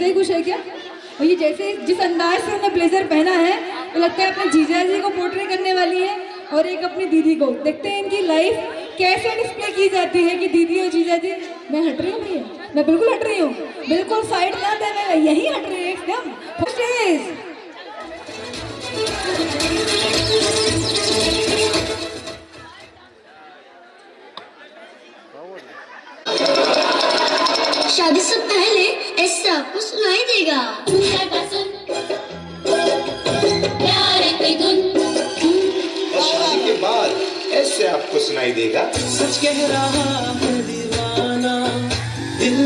ऐसे ही कुछ है क्या? और ये जैसे जिस अंदाज से उन्होंने ब्लेजर पहना है तो लगता है अपने जीजा जी को पोर्ट्रे करने वाली है और एक अपनी दीदी को। देखते हैं इनकी लाइफ कैसे डिस्प्ले की जाती है कि दीदी और जीजा जी। मैं हट रही हूँ भैया, मैं बिल्कुल हट रही हूँ, बिल्कुल साइड ना दे, मैं यही हट रही हूँ एकदम। शादी से पहले ऐसे आपको सुनाई देगा। और शादी के बाद ऐसे आपको सुनाई देगा। सच कह रहा है दीवाना, दिल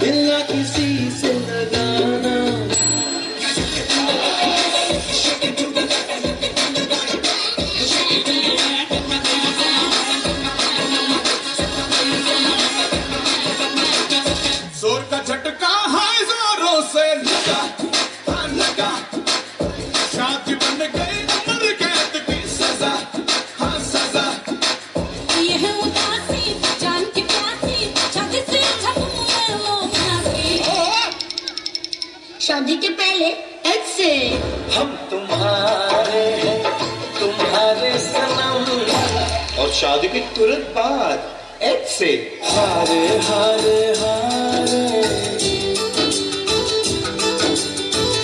दिल ना किसी से लगाना। जोर का झटका है जोरों से लगा, लगा। शादी बन गई उम्र कैद की सजा, हाँ सजा। ये है उदासी जान की प्यासी, शादी से वो प्यासी। शादी के पहले ऐसे हम तुम्हारे हैं, तुम्हारे सनम। और शादी के तुरंत बाद ऐसे हारे हारे हारे,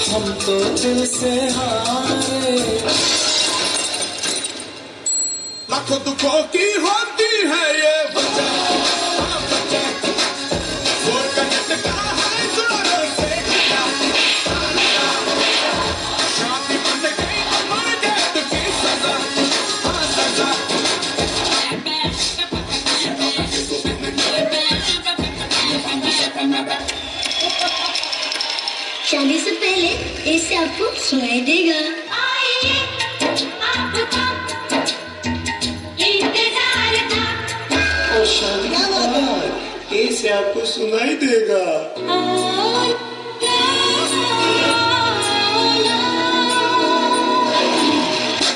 हम तो दिल से हारे। लाखों दुखों की होती है ये वजह, हाँ वजह। जोर का झटका है जोरों से लगा, हाँ लगा। शादी बन गई उम्र कैद की सजा, हाँ सजा। शादी से पहले ऐसे आपको सुनाई देगा। और शादी के बाद ऐसे आपको सुनाई देगा।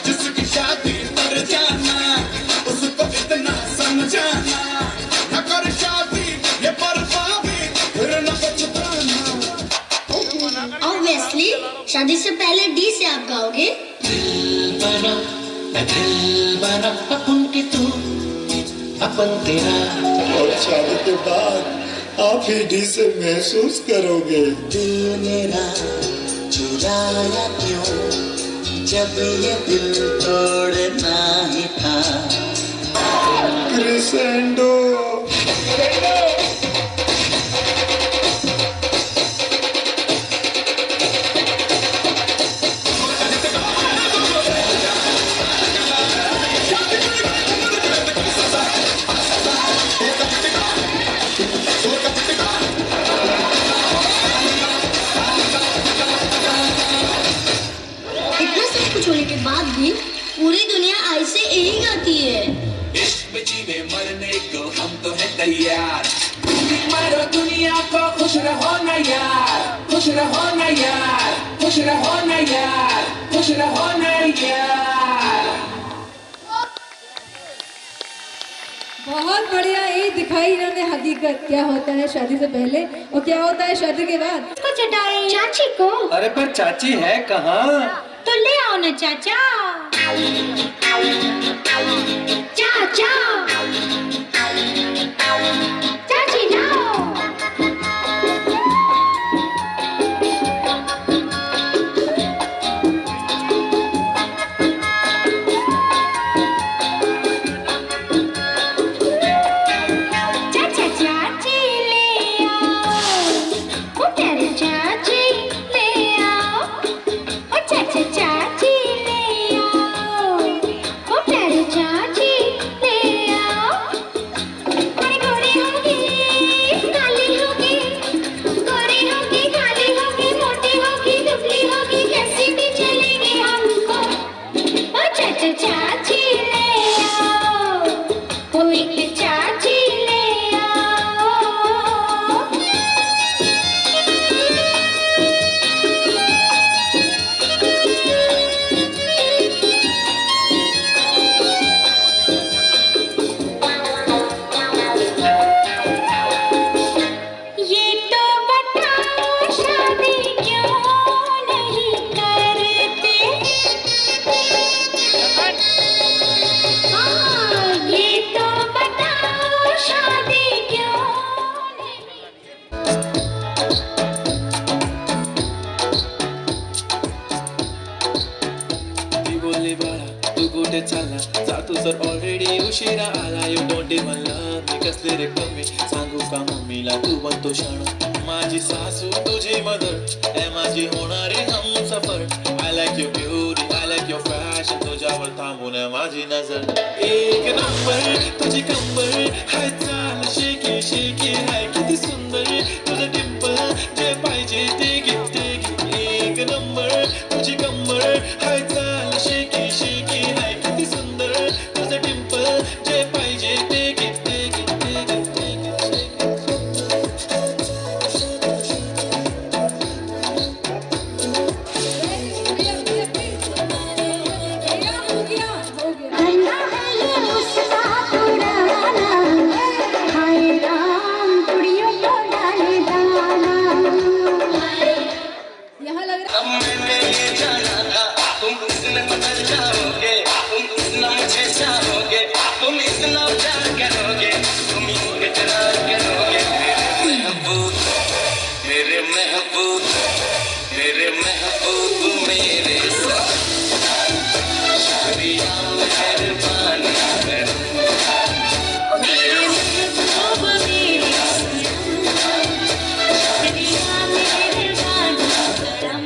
जिसकी शादी पर जाना उसको इतना समझाना, न कर शादी ये बर्बादी फिर न पछताना। ऑब्वियसली शादी से पहले डी से आप गाओगे। दिल बना अपन के तू, अपन तेरा। और शादी के बाद आप ही डी से महसूस करोगे। दिल मेरा चुराया क्यों, जब ये दिल तोड़ना ही था। क्रिसेंडो। इतना सब कुछ होने के बाद भी पूरी दुनिया आई से यही गाती है। इश्क में जीने मरने को हम तो है तैयार। मरो दुनिया को खुश रहो ना यार, खुश रहो ना यार, खुश रहो ना यार, खुश रहो ना यार। बहुत बढ़िया, ये दिखाई इन्होंने हकीकत क्या होता है शादी से पहले और क्या होता है शादी के बाद। को चटाई चाची को। अरे पर चाची है कहाँ? तो ले आओ ना चाचा। चाचा चाची लाओ। चाचा चाची ले आओ, ओ प्यारे चाची ले आओ, ओ चाचा चाची ले आओ, ओ प्यारे चाची ले आओ। अरे गोरी होगी उशिरा आला you don't even love me कसले रे कमी सांगू का मम्मीला तू बनतो शाण माझी सासू तुझी मदर ए माझी होणारी Humsafar I like your beauty I like your fashion तुझ्यावर थांबून माझी नजर एक नंबर तुझी कंबर हाय चाल शेकी शेकी हाय किती सुंदर तुझं डिंपल जे पाहिजे ते घे एक नंबर तुझी कंबर हाय चाल शेकी शेकी हाय किती सुंदर तुझं डिंपल जे पाहिजे ते घे हो गया अन्ना है ये मुस्सा पुराना हाय राम कुड़ियों को डाले दाना यहाँ लग रहा अब मैंने ये जाना था तुम इतने बदल जाओगे तुम इतना मुझे चाहोगे तुम इतना प्यार करोगे तुम इकरार करोगे मेरे महबूब मेरे महबूब मेरे साथ शादियाँ मेहरबानी मेरे महबूब मेरे शादियाँ मेहरबानी करम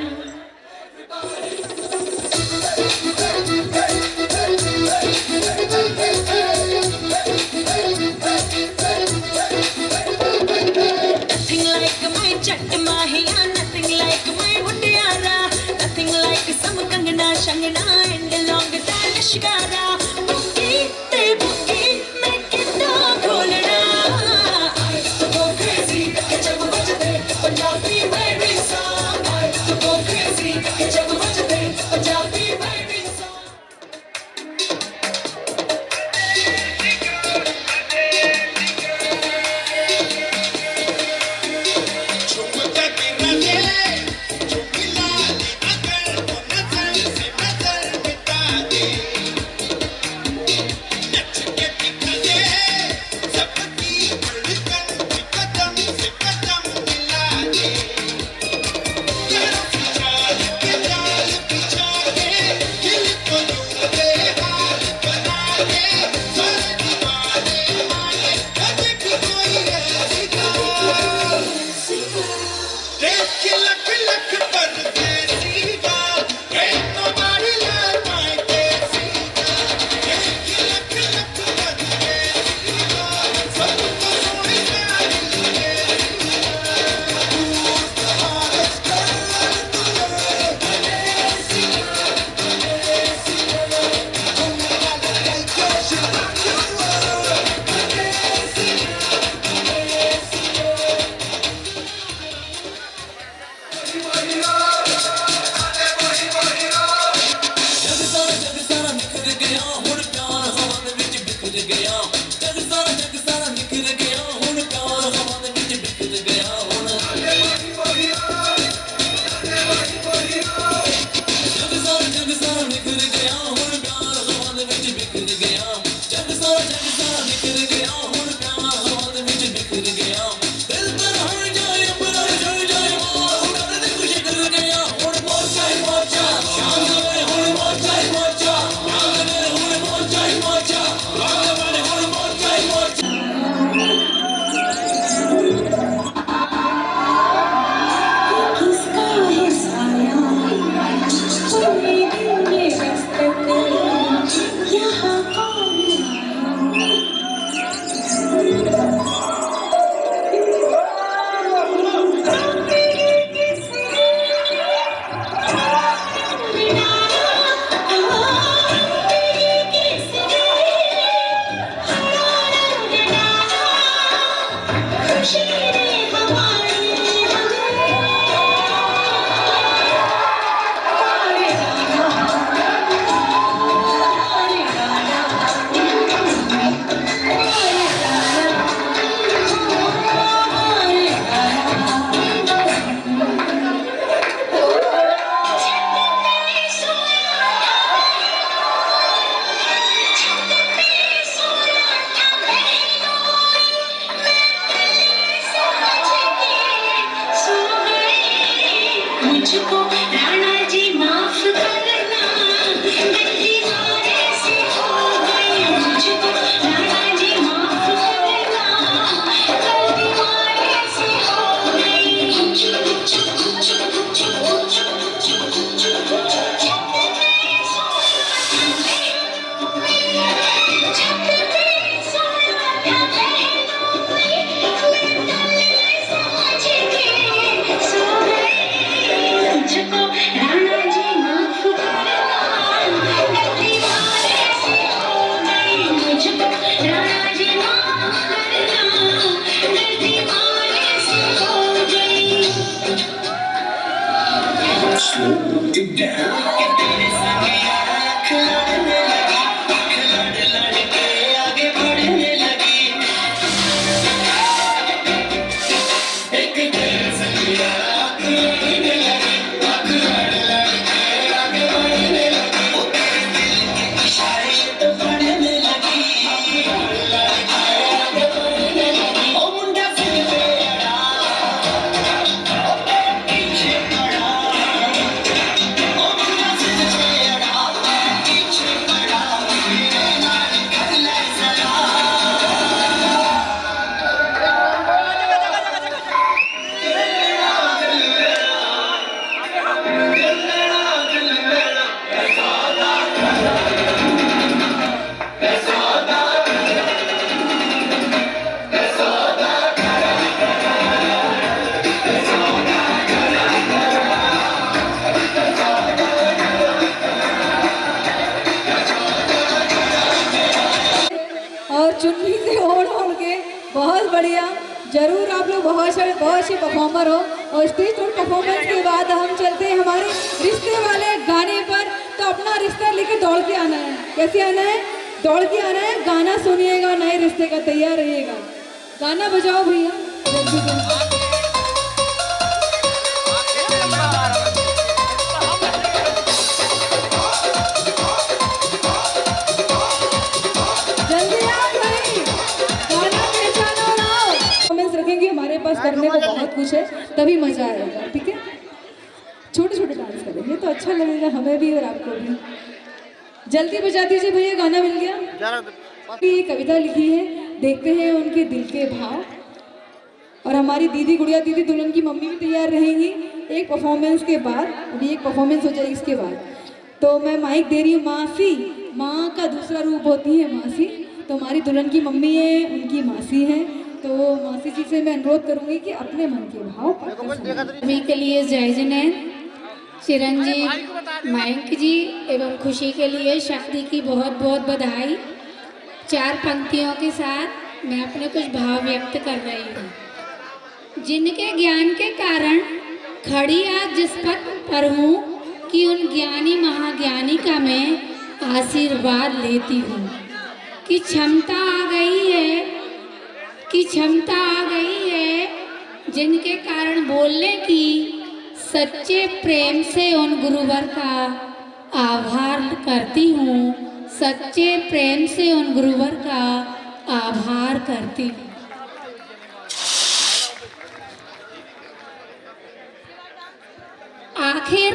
Nothing like my chat mahiya, nothing like my mutiara, nothing like some kangna shangna and long lashkara. Boogie te boogie, main kitna kholna. I to go crazy, jab bajte Punjabi baby song. I to go crazy, jab bajte Punjabi baby song. चुप करके रहे चुपिला अगर वो नजर से नजर मिटा दे नच के दिखा दे सबकी धड़कन की कदम से कदम मिला दे जाल बिछा के दिल को यूं दे हाथ बना दे सर दीवाने माने कभी भी कोई ऐसी देख के लख लख परदेसी का ain't nobody like my देसी का देख के लख लख परदेसी का सबको सोने प्यारी जग सारा निखर गया हुण प्यार हवा दे विच बिखर गया जग सारा निखर गया हुण प्यार हवा दे विच बिखर गया हुण जग सारा निखर गया हुण प्यार हवा दे विच बिखर गया जग सारा निखर गया हुण प्यार हवा दे विच बिखर गया दिल पर हर जाए अंबर झड़ जाए उड़न दे कुछ कर गया हुण मोचा शाम दे हुण मोचा शाम दे हुण मोचा शाम दे हुण मोचा किसका है साया कोई दिन ये रास्ते पे यहाँ कौन मुझको राणा जी माफ करना गलती हमारे से हो गई मुझको Slow it down. कि तेरे संग यारा खिलड़ने लगी, खिलड़ लड़ के आगे बढ़ने लगी। एक तेरे संग यारा खिलड़ने लगी, खिलड़ लड़ के आगे बढ़ने लगी। वो तेरे दिल के इशारे तो पढ़ने लगी, खिलड़ लड़ के आगे बढ़ने लगी। ओ मुंडा सिर पे अड़ा, पीछे पड़ा। ओ मुंडा सिर पे अड़ा, पीछे पड़ा। मेरे नाल कर ले जरा। और चुन्नी से ओढ़ ओढ़ के बहुत बढ़िया। जरूर आप लोग बहुत अच्छे परफॉर्मर हो। और स्टेज पर परफॉर्मेंस के बाद हम चलते हैं हमारे रिश्ते वाले गाने पर। तो अपना रिश्ता लेके दौड़ के आना है। कैसे आना है? दौड़ के आना है। गाना सुनिएगा, नए रिश्ते का, तैयार रहिएगा। गाना बजाओ भैया जल्दी से। जल्दी आओ भाई, गाना पहचानो ना। परफॉर्मेंस रखेंगे, हमारे पास करने को बहुत कुछ है, तभी मजा आएगा। ठीक है, छोटे छोटे डांस करेंगे तो अच्छा लगेगा हमें भी और आपको भी। जल्दी बजा दीजिए भैया, गाना मिल गया। ये कविता लिखी है, देखते हैं उनके दिल के भाव। और हमारी दीदी, गुड़िया दीदी, दुल्हन की मम्मी भी तैयार रहेंगी एक परफॉर्मेंस के बाद। अभी एक परफॉर्मेंस हो जाएगी इसके बाद। तो मैं माइक दे रही हूँ मासी। माँ का दूसरा रूप होती है मासी। तो हमारी दुल्हन की मम्मी है, उनकी मासी है। तो मासी जी से मैं अनुरोध करूँगी कि अपने मन के भाव पर सभी के लिए जय जैन। चिरंजीव मयंक जी एवं खुशी के लिए शादी की बहुत बहुत बधाई। 4 पंक्तियों के साथ मैं अपने कुछ भाव व्यक्त कर रही हूँ। जिनके ज्ञान के कारण खड़ी आज जिस पद पर हूँ, कि उन ज्ञानी महाज्ञानी का मैं आशीर्वाद लेती हूँ। कि क्षमता आ गई है, कि क्षमता आ गई है, जिनके कारण बोलने की, सच्चे प्रेम से उन गुरुवर का आभार करती हूँ। सच्चे प्रेम से उन गुरुवर का आभार करती हूँ। आखिर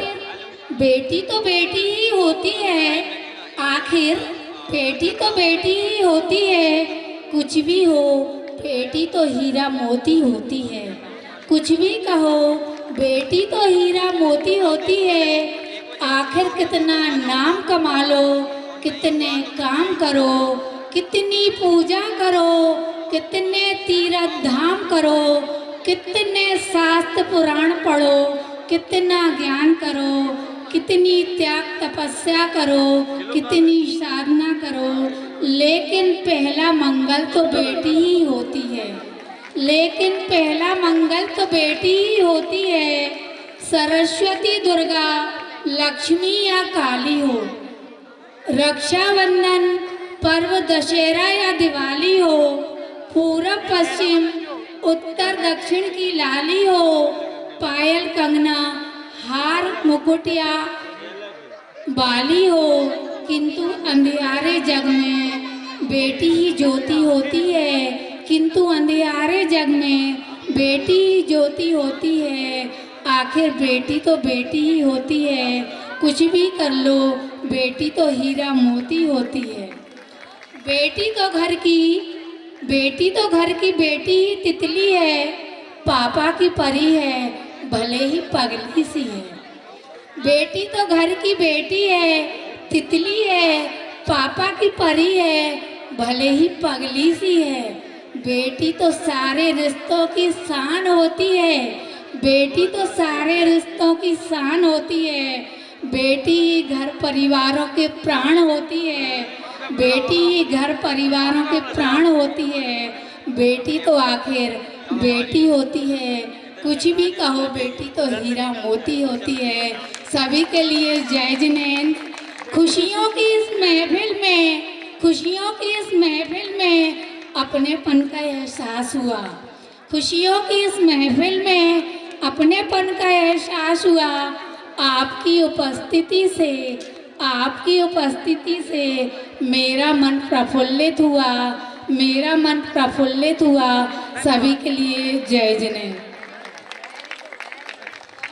बेटी तो बेटी ही होती है, आखिर बेटी तो बेटी ही होती है। कुछ भी हो, बेटी तो हीरा मोती होती है। कुछ भी कहो, बेटी तो हीरा मोती होती है। आखिर कितना नाम कमा लो, कितने काम करो, कितनी पूजा करो, कितने तीर्थ धाम करो, कितने शास्त्र पुराण पढ़ो, कितना ज्ञान करो, कितनी त्याग तपस्या करो, कितनी साधना करो, लेकिन पहला मंगल तो बेटी ही होती है। लेकिन पहला मंगल तो बेटी ही होती है। सरस्वती, दुर्गा, लक्ष्मी या काली हो, रक्षाबंधन पर्व, दशहरा या दिवाली हो, पूरब पश्चिम उत्तर दक्षिण की लाली हो, पायल कंगना हार मुकुट या बाली हो, किंतु अंधियारे जग में बेटी ही ज्योति होती है। किंतु अंधियारे जग में बेटी ही ज्योति होती है। आखिर बेटी तो बेटी ही होती है। कुछ भी कर लो, बेटी तो हीरा मोती होती है। बेटी तो घर की बेटी ही तितली है। पापा की परी है, भले ही पगली सी है। बेटी तो घर की बेटी है, तितली है, पापा की परी है, भले ही पगली सी है। बेटी तो सारे रिश्तों की शान होती है। बेटी तो सारे रिश्तों की शान होती है। बेटी घर परिवारों के प्राण होती है। बेटी घर परिवारों के प्राण होती है। बेटी तो आखिर बेटी होती है। कुछ भी कहो, बेटी तो हीरा मोती होती है। सभी के लिए जय जिनेंद्र। खुशियों की इस महफिल में अपनेपन का एहसास हुआ। खुशियों की इस महफिल में अपनेपन का एहसास हुआ। आपकी उपस्थिति से मेरा मन प्रफुल्लित हुआ। सभी के लिए जय जिनेंद्र।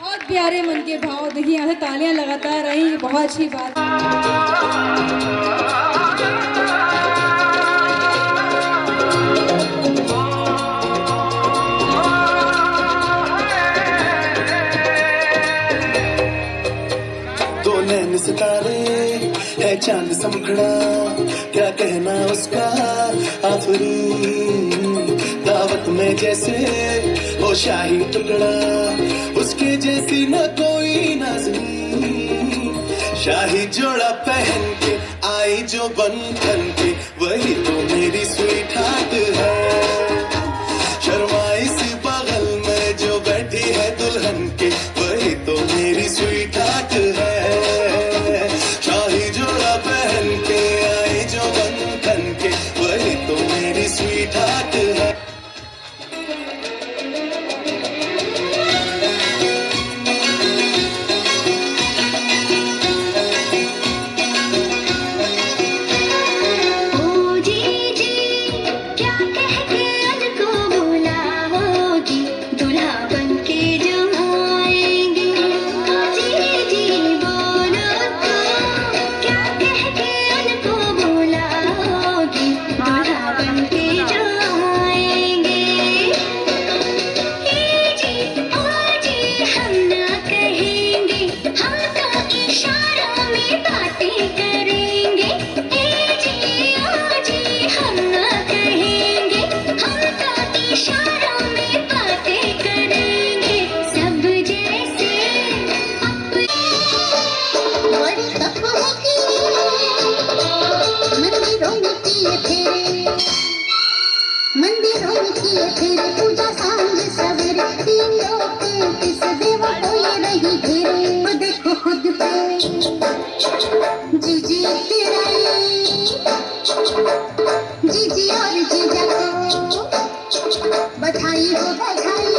बहुत प्यारे मन के भाव। देखिए यहाँ से तालियां लगातार रही, बहुत अच्छी बात। दो नैन सितारे है चांद समखड़ा, क्या कहना उसका आफरी। दावत में जैसे वो शाही टुकड़ा, उसके जैसी न कोई नाज़नी। शाही जोड़ा पहन के आई जो बंधन के, वही तो मेरी स्वीट हार्ट है। शर्माई सी बगल में जो बैठी है दुल्हन के, वही तो मेरी स्वीट हार्ट है। शाही जोड़ा पहन के आई जो बंधन के, वही तो मेरी स्वीट हार्ट है। बधाई हो बधाई,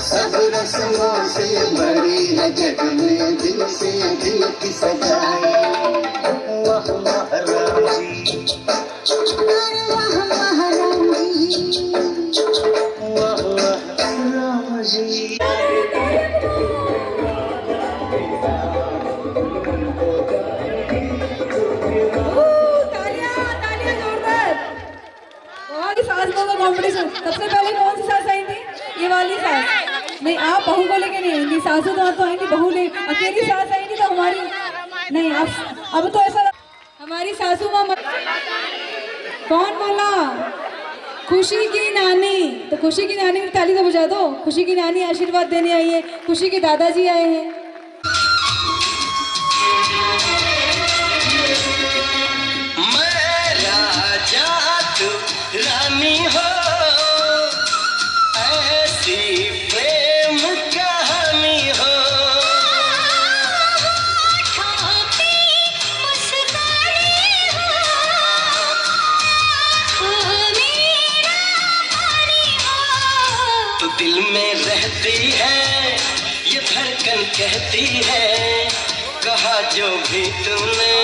सब रस्मों से बड़ी है जग में दिल से दिल की सजाई। वाह वाह राम जी, अरे वाह वाह राम जी, वाह वाह राम जी। सास बहू का कॉम्पिटिशन। सबसे पहले कौन सी सास आई थी? ये वाली सास। नहीं, आप बहू को लेके नहीं आई थी, सासू तो आई थी, बहू ले अकेली सास आई थी तो हमारी नहीं। अब तो ऐसा हमारी सासू माँ कौन बोला? खुशी की नानी। तो खुशी की नानी की ताली तो बजा दो। खुशी की नानी आशीर्वाद देने आई है, खुशी के दादाजी आए हैं। रानी हो ऐसी प्रेम कहानी हो, तो दिल में रहती है ये धड़कन कहती है, कहा जो भी तूने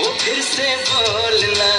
वो फिर से बोलना।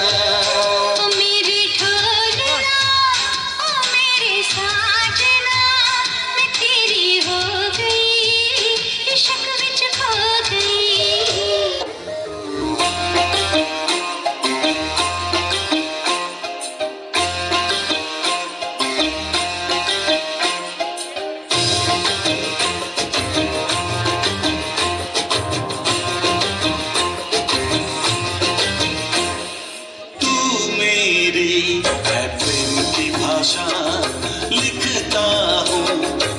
लिखता हूँ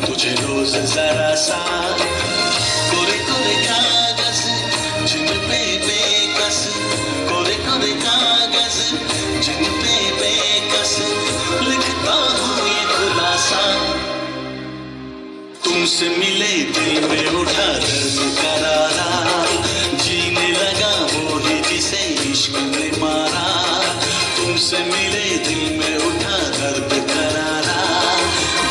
तुझे रोज जरा सा, कोरे कोरे कागज जिन पे बेकस, कोरे कोरे कागज जिन पे बेकस, लिखता हूँ ये खुलासा। तुम तुमसे मिले दिल में उठा दर्द करारा, जीने लगा वो ही जिसे इश्क ने मारा। तुमसे मिले दिल में उठा दर्द करारा,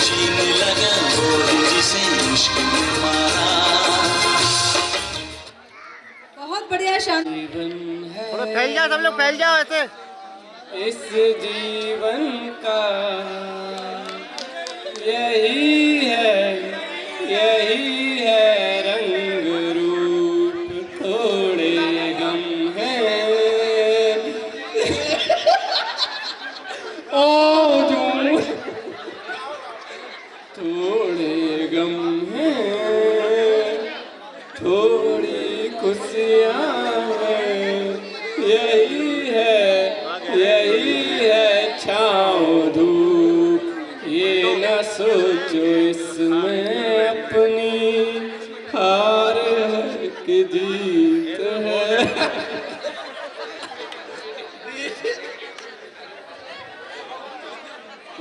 जीने लगा वो ही जिसे इश्क ने मारा। बहुत बढ़िया शान। थोड़ा फैल जाओ, सब लोग फैल जाओ ऐसे। इस जीवन का यही है रंग रूप, थोड़े गम हैं ओ जो थोड़े गम हैं, थोड़ी खुशियाँ हैं। यही है छाँव धूप, ये न सोचो इसमें अपनी हार है कि जीत है।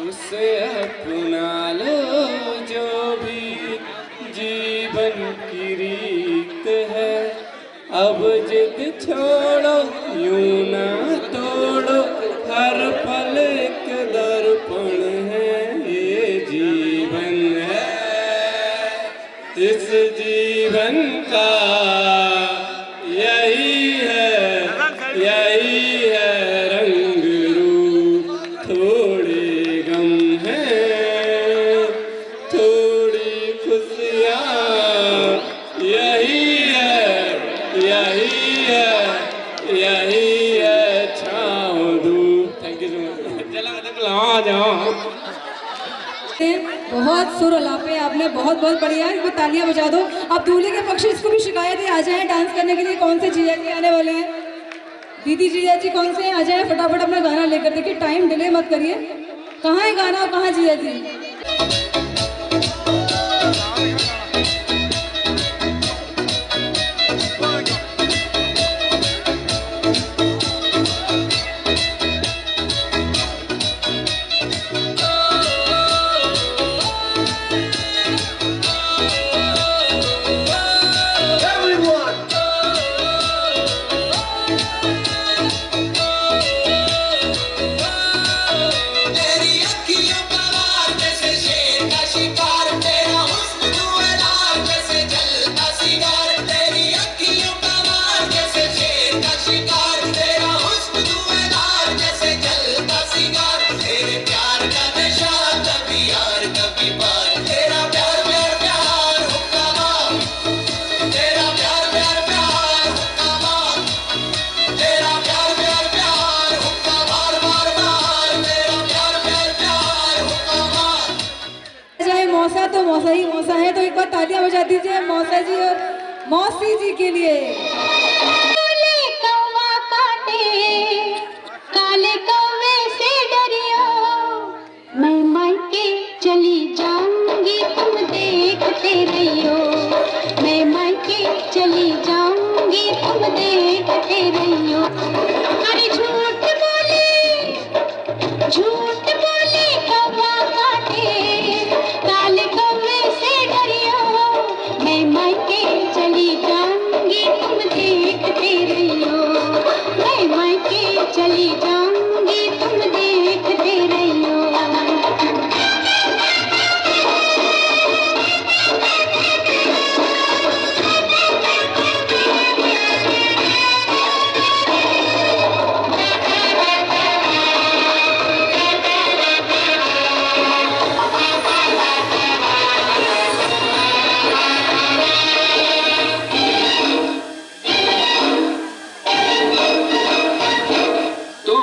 उसे अपना लो जो भी जीवन की रीत है। अब जिद छोड़ो, यूं ना तोड़ो, हर पल एक दर्पण है। ये जीवन है, इस जीवन का यही है रंग रूप, थोड़े गम हैं, थोड़ी खुशियाँ। यही है छाँव धूप। Thank you so much. चला आ जाओ। बहुत सुर अलापे आपने, बहुत बहुत बढ़िया। इसको तालियां बजा दो। अब दूल्हे के पक्ष इसको भी शिकायत है, आ जाए डांस करने के लिए। कौन से जीजा जी आने वाले हैं? दीदी जीजा जी कौन से हैं? आ जाए फटाफट अपना गाना लेकर। देखिए टाइम डिले मत करिए। कहाँ है गाना और कहाँ जीजा जी? तो मौसा ही मौसा है, तो एक बार तालियां बजा दीजिए मौसा जी और मौसी जी के लिए। काले कौवे से डरियो, मैं मायके चली जाऊंगी, तुम देखते रहियो। मैं मायके चली जाऊंगी, तुम देखते रहियो। अरे झूठ बोले कौवा काटे, काले कौवे से डरियो, मैं मायके चली जाऊंगी, तुम देखते रहियो। मैं मायके चली जाऊंगी, तुम देखते रहियो। तुम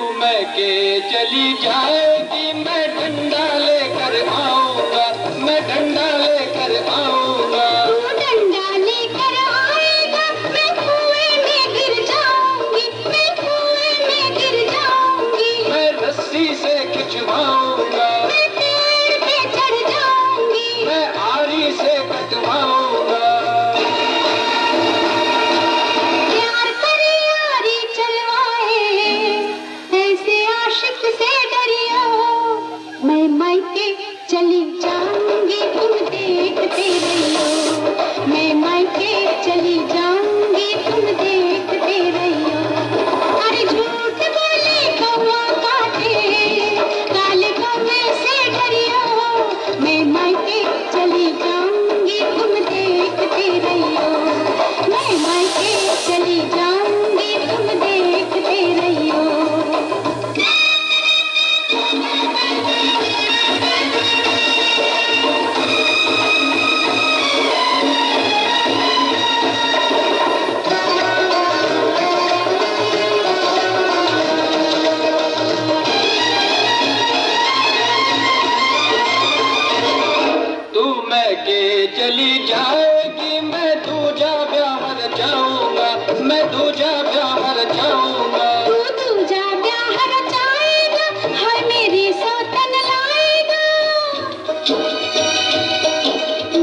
जाएगी मैं दूजा ब्याह जाऊंगा, मैं दूजा ब्याह जाऊंगा। तू दूजा ब्याह रचाएगा, हाय मेरी सौतन लाएगा।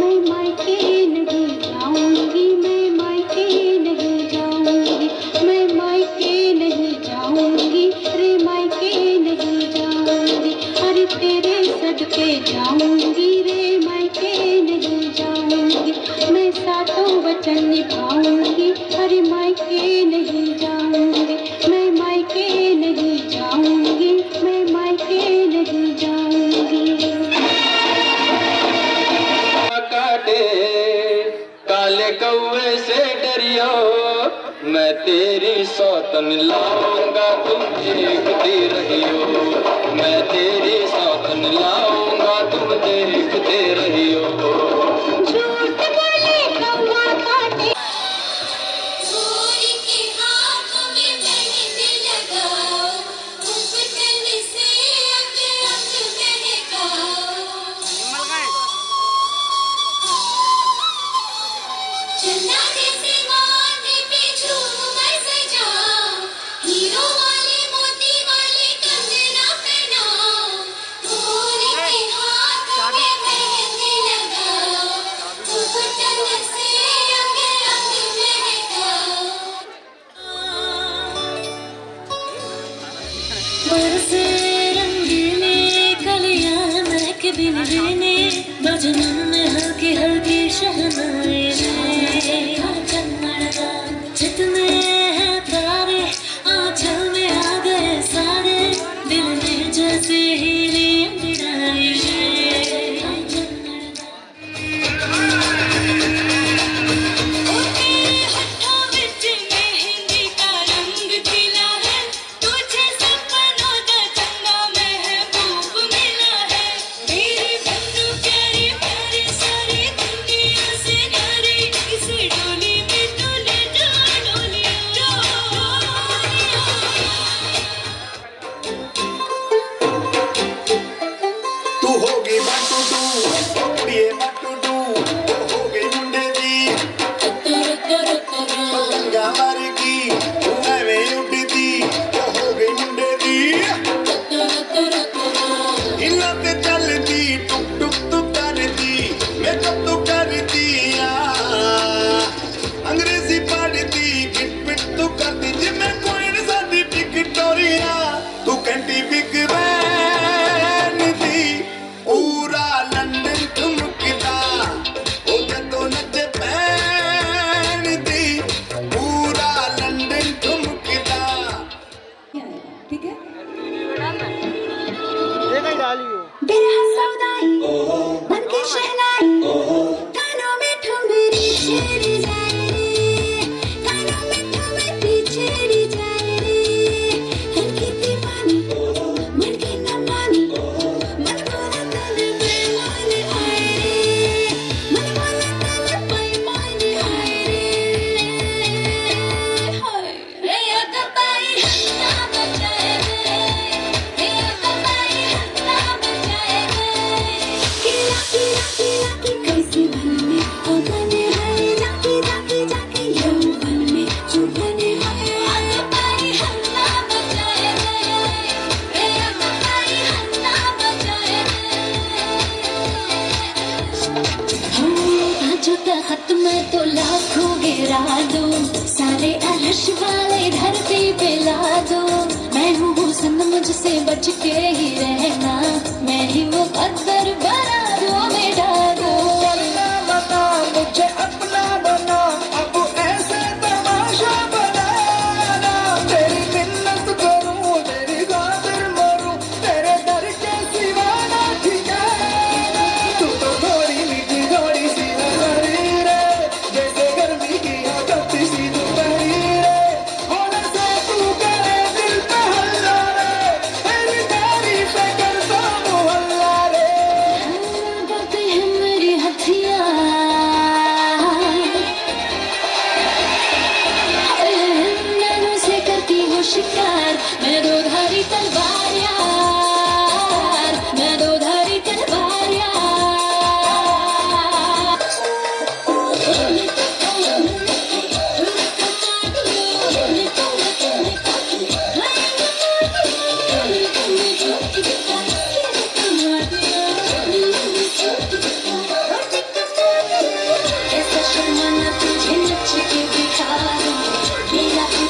मैं मायके नहीं जाऊंगी, मैं मायके नहीं जाऊंगी, मैं मायके नहीं जाऊंगी, रे मायके नहीं जाऊंगी। अरे तेरे सदके जाऊंगी, रे मायके नहीं जाऊंगी। मैं सातों वचन निभाऊंगी, अरे मायके नहीं जाऊंगी, मैं मायके नहीं जाऊंगी, मैं मायके नहीं जाऊंगी। काटे काले कौवे से डरियो, मैं तेरी सौतन लाऊंगा, तुम देखती रहियो। मैं तेरी सौतन लाऊंगा, तुम देखते रहियो। झूठ बोले कौवा काटे। चोरी के हाथों में मेहंदी लगाओ, उपटन से अंग अंग महकाओ। चन्ना जैसे माथे पे झूमर सजाओ, हीरो वाले मोती वाले कंगना पहनाओ। चोरी के हाथों में मेहंदी लगाओ, उपटन से अंग अंग महकाओ। बरसे रंगीने कलियां महक बिनने, बजनन में हल्की हल्की शहनाई चित में है तारे, आंचल में आ गए सारे, दिल में जैसे हीरे मिलाए। मेहंदी का रंग खिला है, तुझे सपनों का चंगा महबूब मिला है। मेरी बन्नू प्यारी प्यारी सारी दुनिया से न्यारी, इस डोली में तू ले जा डोलिया। तू होगी बटुडू कुड़िए बटुडू, वो हो गई मुंडे दी पतंगा मरगी, तू एवें उड़दी, वो हो गई मुंडे दी। हिला ते चलदी, टुक टुक तू करदी, मेकअप तू करदी, अंग्रेजी पढ़दी, पिट पिट तू करदी, जिमें कोइन साडी विक्टोरिया। तू घंटी बिग बैन दी, पूरा लंदन ठुमकदा, ओ जदों नचे पैन दी, पूरा लंदन ठुमकदा। ठीक है। ये कहीं डाली हो? तेरा सौदाई मन की शहनाई, कानों में ठुमरी छेड़ी जाए रे, कानों में ठुमरी छेड़ी जाए रे। हल्की दीवानी मन की न मानी, मन बोला तन बेईमान आए रे, मन बोला तन बेईमान आए रे। हाय रे अकबाई हन्ना बचाए रे, रे अकबाई हन्ना बचाए रे। किला किला किला की कैसी बन में ओ बने हैं, जाके जाके जाके यौवन में जो बने हैं। अकबाई हन्ना बचाए रे, रे अकबाई हन्ना बचाए रे। आज तख्त में तो लाखों गिरा दो, सारे अर्श वाले धरती पे ला दो। मैं हूँ हुस्न, मुझसे बच के ही रहना, मैं ही वो कद्दर बना दो बेटा दो। वरना बता मुझे अपना बना, अब ऐसे तमाशा बनाना। तेरी मिन्नत करूं, तेरी खातिर मरूं, तेरे दर के सिवा ना ठिकाना। तू तो थोड़ी मीठी थोड़ी सी नजरी रे, जैसे गर्मी की तपती सी दोपहरी रे। होने से तू करे दिल पे हल्ला रे, तेरी तारीफें करता मोहल्ला रे। गाते हैं मेरी हथियार, नैनों से करती हूँ शिकार, मैं दो धारी तलवार यार, मैं दो धारी तलवार यार।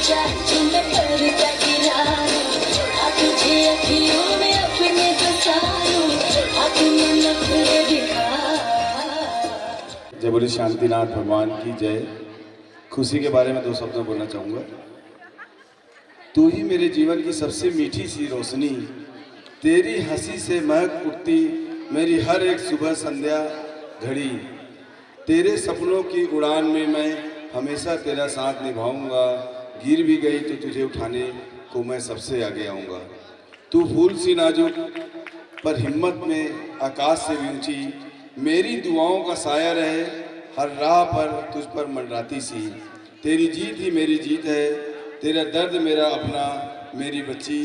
चाहती मैं पर्दा गिराऊं, तुझे अखियों में अपने बसाऊं, तुम्हें नखरे दिखा। जय बोले शांतिनाथ भगवान की जय। खुशी के बारे में 2 शब्द बोलना चाहूँगा। तू ही मेरे जीवन की सबसे मीठी सी रोशनी, तेरी हंसी से महक उठती मेरी हर एक सुबह संध्या घड़ी। तेरे सपनों की उड़ान में मैं हमेशा तेरा साथ निभाऊंगा, गिर भी गई तो तुझे उठाने को मैं सबसे आगे आऊँगा। तू फूल सी नाजुक पर हिम्मत में आकाश से भी ऊंची, मेरी दुआओं का साया रहे हर राह पर तुझ पर मंडराती सी। तेरी जीत ही मेरी जीत है, तेरा दर्द मेरा अपना, मेरी बच्ची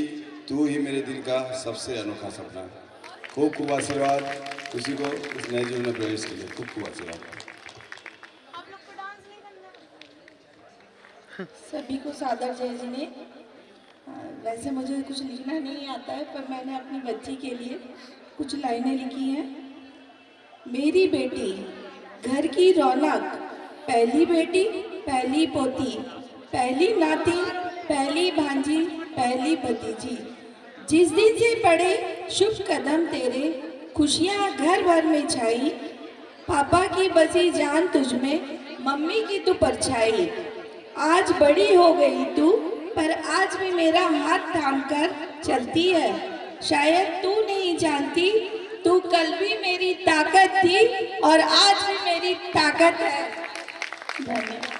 तू ही मेरे दिल का सबसे अनोखा सपना। खूब खूब आशीर्वाद खुशी को इस नए जीवन में प्रवेश के लिए। खूब खूब आशीर्वाद। सभी को सादर जय जी ने। वैसे मुझे कुछ लिखना नहीं आता है, पर मैंने अपनी बच्ची के लिए कुछ लाइनें लिखी हैं। मेरी बेटी घर की रौनक, पहली बेटी पहली पोती, पहली नाती पहली भांजी पहली भतीजी। जिस दिन से पड़े शुभ कदम तेरे, खुशियाँ घर भर में छाई। पापा की बसी जान तुझ में, मम्मी की तू परछाई। आज बड़ी हो गई तू, पर आज भी मेरा हाथ थाम कर चलती है। शायद तू नहीं जानती, तू कल भी मेरी ताकत थी और आज भी मेरी ताकत है। धन्यवाद।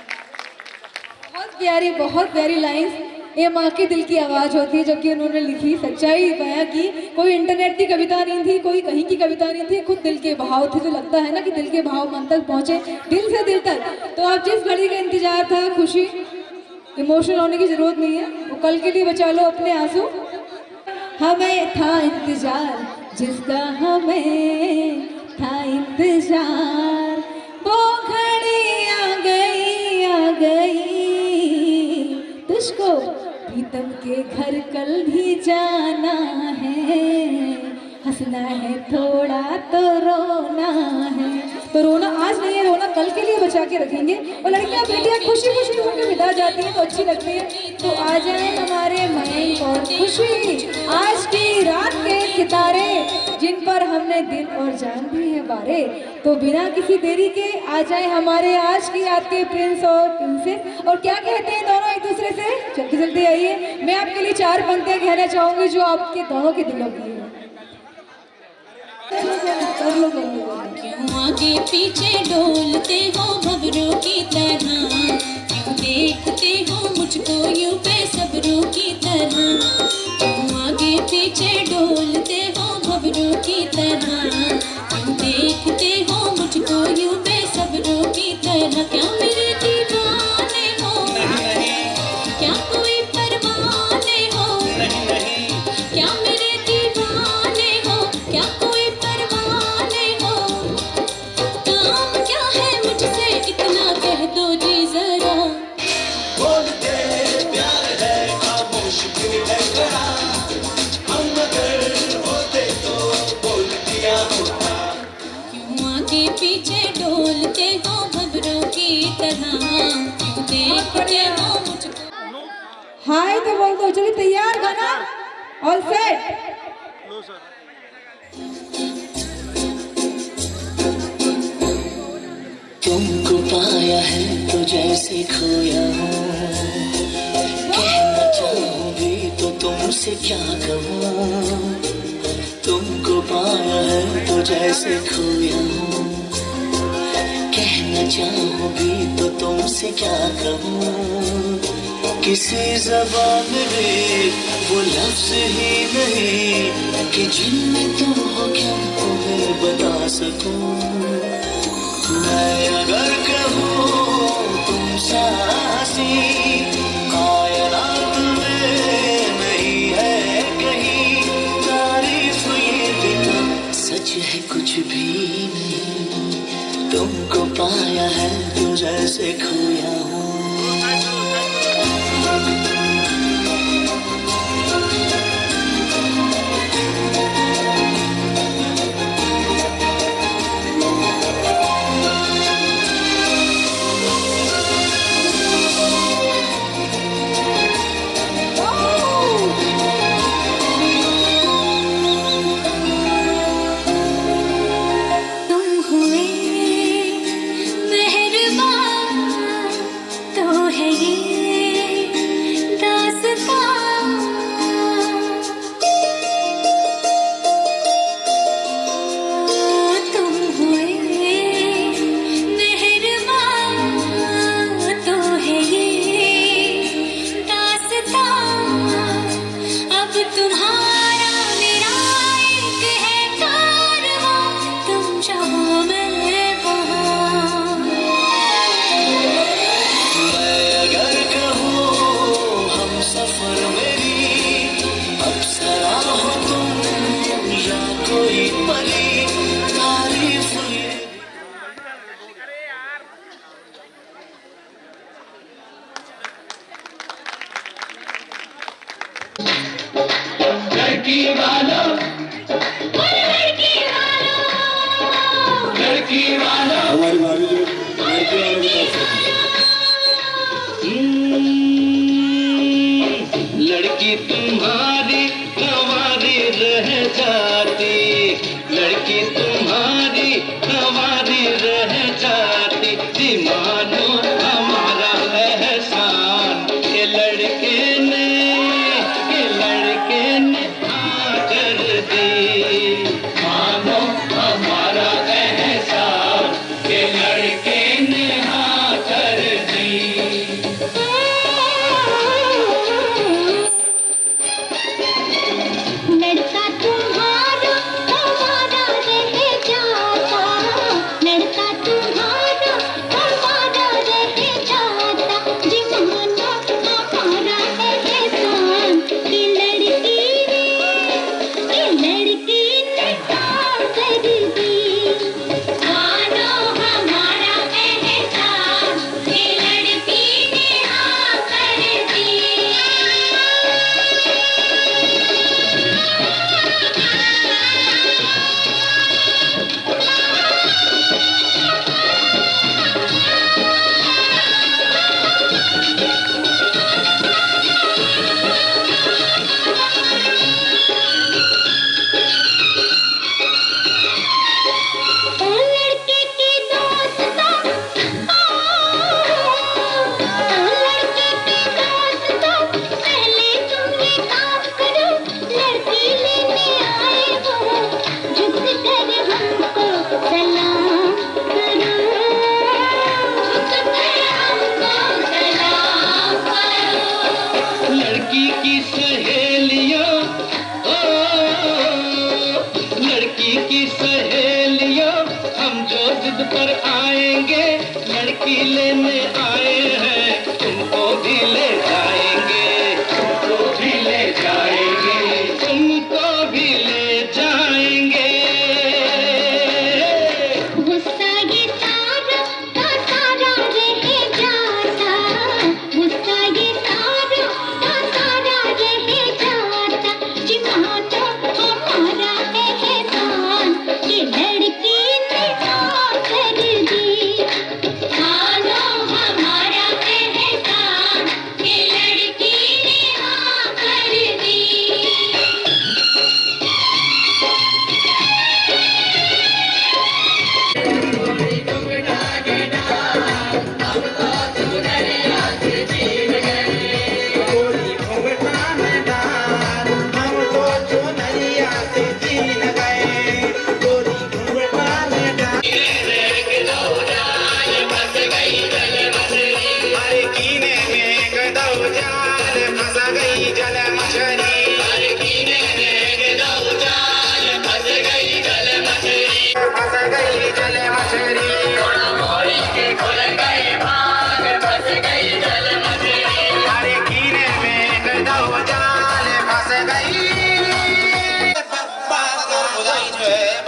बहुत प्यारी लाइंस। ये माँ के दिल की आवाज़ होती है जो कि उन्होंने लिखी, सच्चाई बयां की। कोई इंटरनेट की कविता नहीं थी, कोई कहीं की कविता नहीं थी, खुद दिल के भाव थे। जो लगता है ना कि दिल के भाव मन तक पहुँचे, दिल से दिल तक। तो आप जिस घड़ी का इंतजार था, खुशी, इमोशनल होने की ज़रूरत नहीं है, वो कल के लिए बचा लो अपने आंसू। हमें था इंतजार जिसका, हमें था इंतजार, वो घड़ी आ गई तुझको प्रीतम के घर कल भी जाना है। हंसना है थोड़ा तो रोना है, तो रोना आज नहीं है, रोना कल के लिए बचा के रखेंगे। और लड़कियां बेटियां खुशी खुशी होकर विदा जाती हैं तो अच्छी लगती है। तो आ जाए हमारे मयंक और खुशी, आज की रात के सितारे जिन पर हमने दिल और जान भी है बारे। तो बिना किसी देरी के आ जाए हमारे आज की रात के प्रिंस और प्रिंसेस। और क्या कहते हैं दोनों एक दूसरे से? जल्दी जल्दी आइए। मैं आपके लिए 4 पंक्तियां कहना चाहूंगी जो आपके दोनों के दिलों की है। क्यों आगे पीछे डोलते हो भंवरों की तरह, क्यों देखते हो मुझको यूं बेसब्रों की तरह। क्यों आगे पीछे डोलते हो भंवरों की तरह, क्यों देखते हो मुझको यूं बेसब्रों की तरह। क्या मेरे दीवाने हो, क्या कोई परवाने हो, क्या मेरे दीवाने हो, क्या कोई परवाने हो। काम क्या है मुझसे इतना कह दो जी जरा। बोलते प्यार है खामोश क्यों है करा, हम अगर होते तो बोल दिया होता। क्यों आगे पीछे डोलते हो भंवरों की तरह, क्यों देखते हो मुझको। हाय तो बोल दो। चलिए तैयार, गाना ऑल सेट। तुमको पाया है तो जैसे खोया हूँ, कहना चाहूँ भी तो तुमसे क्या कहूँ। तुमको पाया है तो जैसे खोया हूँ, कहना चाहूँ भी तो तुमसे क्या कहूँ। किसी ज़बान में वो लफ्ज़ ही नहीं कि जिनमें तुम हो क्या तुम्हें बता सकूं। मैं अगर कहूँ तुम सासी, कायनात में नहीं है कहीं तारीफ ये बिना सच है कुछ भी नहीं। तुमको पाया है तो जैसे खोया हूँ। लड़की वालों लड़की वालों हमारी भाभी जो लड़की वालों की तरफ से लड़की तुम्हारी हमारी रह जाती लड़की तुम्हारी हमारी रह जाती जी मानो हमारा एहसान ये लड़के ने हाँ कर दी मानो हमारा एहसान ये लड़के ने हाँ कर दी लड़का तुम्हारा हमारा रह जाता लड़का तुम्हारा हमारा रह जाता जी मानो हमारा एहसान कि लड़की ने हाँ कर दी मानो हमारा एहसान कि लड़की ने हाँ कर दी लड़के की दोस्ता लड़के की दोस्ता पहले तुमने काम करो लड़की लेने आए हो झुक कर हमको सलाम करो झुक कर हमको सलाम करो लड़की की सहेलियां ओ लड़की की सहेलियां हम जो जिद पर आएंगे लड़की लेने आए हैं तुमको भी ले जाएंगे तुमको भी ले जाएंगे तुमको भी ले जाएंगे गुस्सा ये सारा का सारा रह जाता गुस्सा ये सारा का सारा रह जाता जी मानो हमारा एहसान कि लड़की ने हाँ कर दी मानो हमारा एहसान कि लड़की ने हाँ कर दी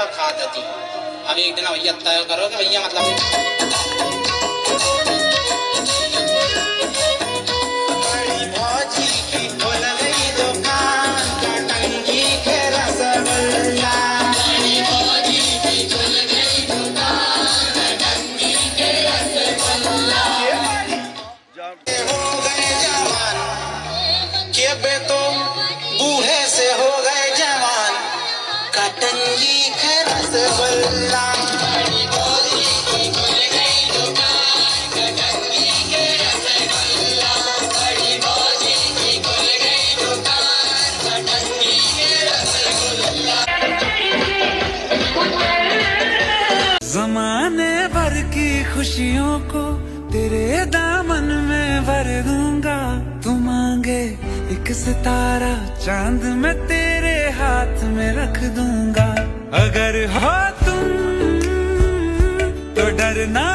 अब एक दिन भैया तय करो कि भैया मतलब बड़ी भौजी की खुल गई दुकान कटंगी के रसगुल्ला बड़ी भौजी की खुल गई दुकान कटंगी के रसगुल्ला हो गए जवान के बेटो बूढ़े से हो गए जवान कटंगी के रसगुल्ला बड़ी भौजी की खुल गई दुकान कटंगी के रसगुल्ला बड़ी भौजी की खुल गई दुकान कटंगी के रसगुल्ला ज़माने भर की खुशियों को तेरे दामन में भर दूंगा तू मांगे एक सितारा चांद मैं तेरे हाथ में रख दूंगा अगर हो तुम तो डरना